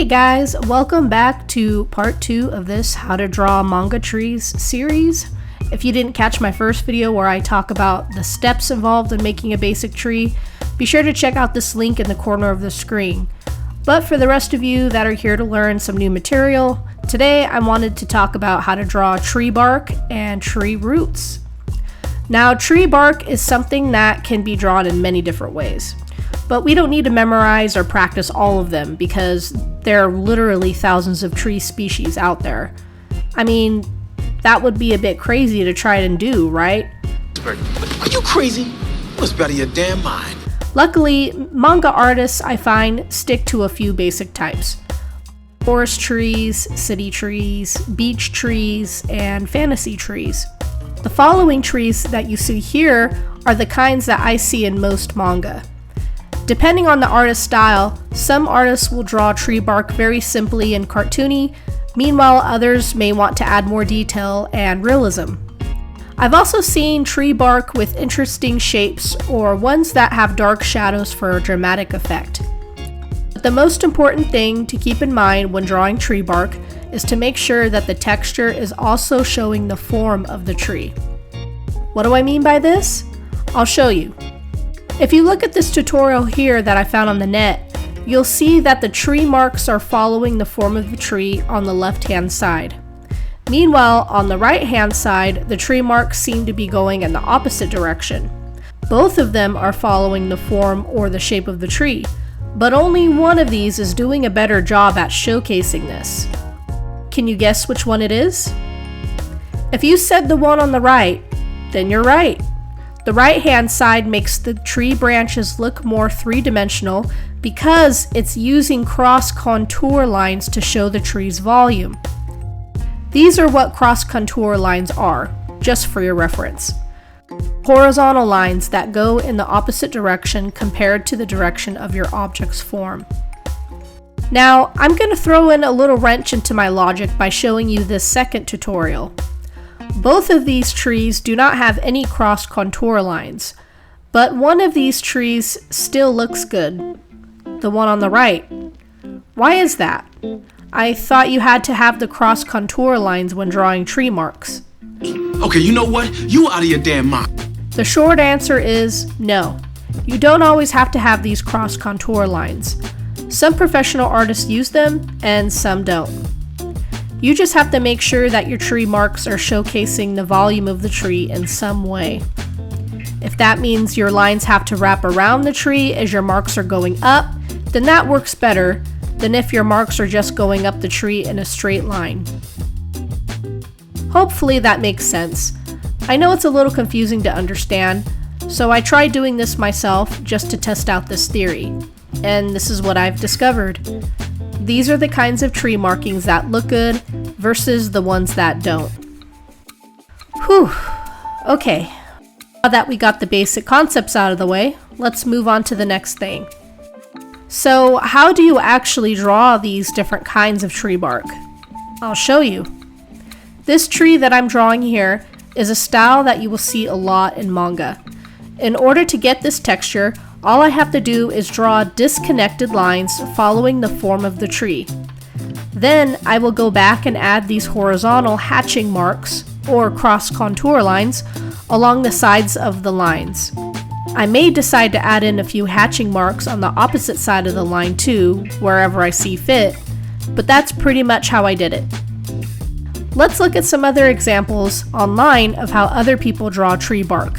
Hey guys, welcome back to part 2 of this How to Draw Manga Trees series. If you didn't catch my first video where I talk about the steps involved in making a basic tree, be sure to check out this link in the corner of the screen. But for the rest of you that are here to learn some new material, today I wanted to talk about how to draw tree bark and tree roots. Now, tree bark is something that can be drawn in many different ways. But we don't need to memorize or practice all of them because there are literally thousands of tree species out there. I mean, that would be a bit crazy to try and do, right? Are you crazy? What's better your damn mind? Luckily, manga artists, I find, stick to a few basic types. Forest trees, city trees, beach trees, and fantasy trees. The following trees that you see here are the kinds that I see in most manga. Depending on the artist's style, some artists will draw tree bark very simply and cartoony, meanwhile others may want to add more detail and realism. I've also seen tree bark with interesting shapes or ones that have dark shadows for a dramatic effect. But the most important thing to keep in mind when drawing tree bark is to make sure that the texture is also showing the form of the tree. What do I mean by this? I'll show you. If you look at this tutorial here that I found on the net, you'll see that the tree marks are following the form of the tree on the left-hand side. Meanwhile, on the right-hand side, the tree marks seem to be going in the opposite direction. Both of them are following the form or the shape of the tree, but only one of these is doing a better job at showcasing this. Can you guess which one it is? If you said the one on the right, then you're right. The right-hand side makes the tree branches look more three-dimensional because it's using cross-contour lines to show the tree's volume. These are what cross-contour lines are, just for your reference. Horizontal lines that go in the opposite direction compared to the direction of your object's form. Now, I'm going to throw in a little wrench into my logic by showing you this second tutorial. Both of these trees do not have any cross-contour lines, but one of these trees still looks good, the one on the right. Why is that? I thought you had to have the cross-contour lines when drawing tree marks. Okay, you know what? You out of your damn mind. The short answer is no. You don't always have to have these cross-contour lines. Some professional artists use them, and some don't. You just have to make sure that your tree marks are showcasing the volume of the tree in some way. If that means your lines have to wrap around the tree as your marks are going up, then that works better than if your marks are just going up the tree in a straight line. Hopefully that makes sense. I know it's a little confusing to understand, so I tried doing this myself just to test out this theory, and this is what I've discovered. These are the kinds of tree markings that look good versus the ones that don't. Whew, okay. Now that we got the basic concepts out of the way, let's move on to the next thing. So, how do you actually draw these different kinds of tree bark? I'll show you. This tree that I'm drawing here is a style that you will see a lot in manga. In order to get this texture, all I have to do is draw disconnected lines following the form of the tree. Then I will go back and add these horizontal hatching marks, or cross-contour lines, along the sides of the lines. I may decide to add in a few hatching marks on the opposite side of the line too, wherever I see fit, but that's pretty much how I did it. Let's look at some other examples online of how other people draw tree bark.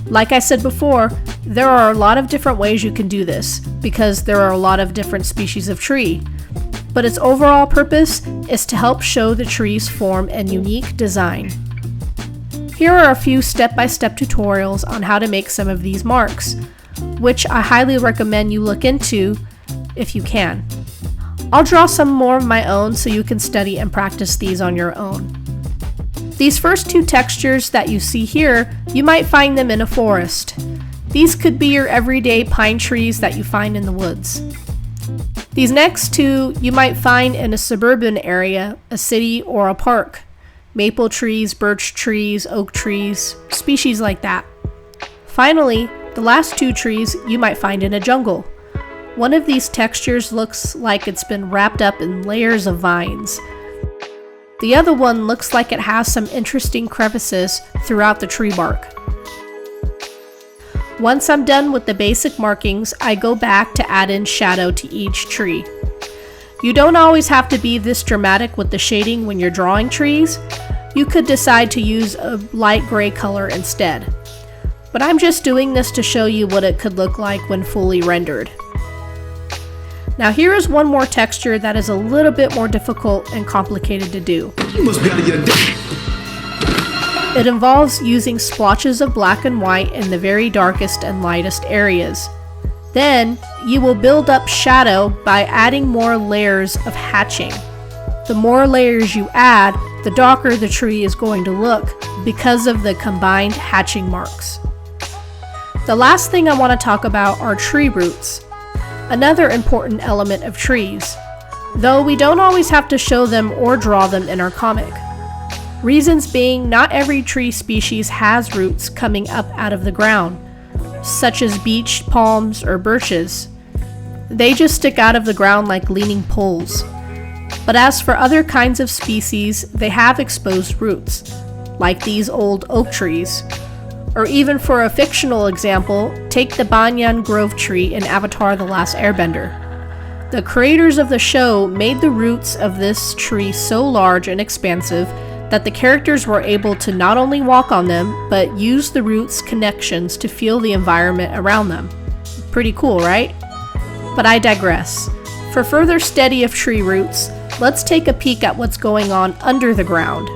Like I said before, there are a lot of different ways you can do this, because there are a lot of different species of tree, but its overall purpose is to help show the tree's form and unique design. Here are a few step-by-step tutorials on how to make some of these marks, which I highly recommend you look into if you can. I'll draw some more of my own so you can study and practice these on your own. These first two textures that you see here, you might find them in a forest. These could be your everyday pine trees that you find in the woods. These next two you might find in a suburban area, a city, or a park. Maple trees, birch trees, oak trees, species like that. Finally, the last two trees you might find in a jungle. One of these textures looks like it's been wrapped up in layers of vines. The other one looks like it has some interesting crevices throughout the tree bark. Once I'm done with the basic markings, I go back to add in shadow to each tree. You don't always have to be this dramatic with the shading when you're drawing trees. You could decide to use a light gray color instead. But I'm just doing this to show you what it could look like when fully rendered. Now here is one more texture that is a little bit more difficult and complicated to do. You must be out of your day. It involves using splotches of black and white in the very darkest and lightest areas. Then, you will build up shadow by adding more layers of hatching. The more layers you add, the darker the tree is going to look because of the combined hatching marks. The last thing I want to talk about are tree roots, another important element of trees, though we don't always have to show them or draw them in our comic. Reasons being, not every tree species has roots coming up out of the ground, such as beech, palms, or birches. They just stick out of the ground like leaning poles. But as for other kinds of species, they have exposed roots, like these old oak trees. Or even for a fictional example, take the Banyan Grove tree in Avatar: The Last Airbender. The creators of the show made the roots of this tree so large and expansive that the characters were able to not only walk on them, but use the roots' connections to feel the environment around them. Pretty cool, right? But I digress. For further study of tree roots, let's take a peek at what's going on under the ground.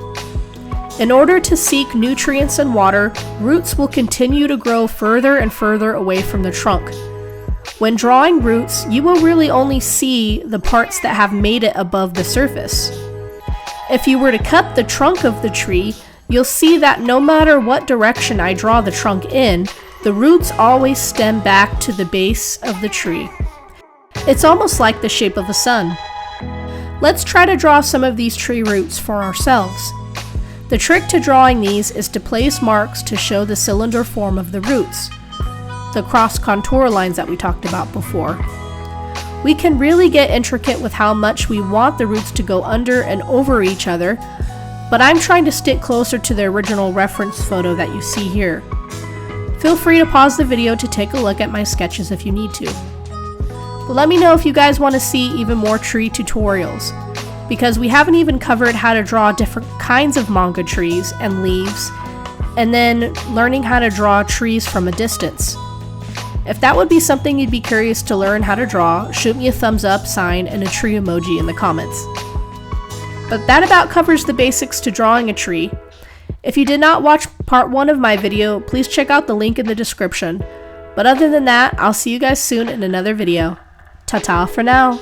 In order to seek nutrients and water, roots will continue to grow further and further away from the trunk. When drawing roots, you will really only see the parts that have made it above the surface. If you were to cut the trunk of the tree, you'll see that no matter what direction I draw the trunk in, the roots always stem back to the base of the tree. It's almost like the shape of a sun. Let's try to draw some of these tree roots for ourselves. The trick to drawing these is to place marks to show the cylinder form of the roots, the cross contour lines that we talked about before. We can really get intricate with how much we want the roots to go under and over each other, but I'm trying to stick closer to the original reference photo that you see here. Feel free to pause the video to take a look at my sketches if you need to. But let me know if you guys want to see even more tree tutorials, because we haven't even covered how to draw different kinds of manga trees and leaves, and then learning how to draw trees from a distance. If that would be something you'd be curious to learn how to draw, shoot me a thumbs up sign and a tree emoji in the comments. But that about covers the basics to drawing a tree. If you did not watch part 1 of my video, please check out the link in the description. But other than that, I'll see you guys soon in another video. Ta-ta for now.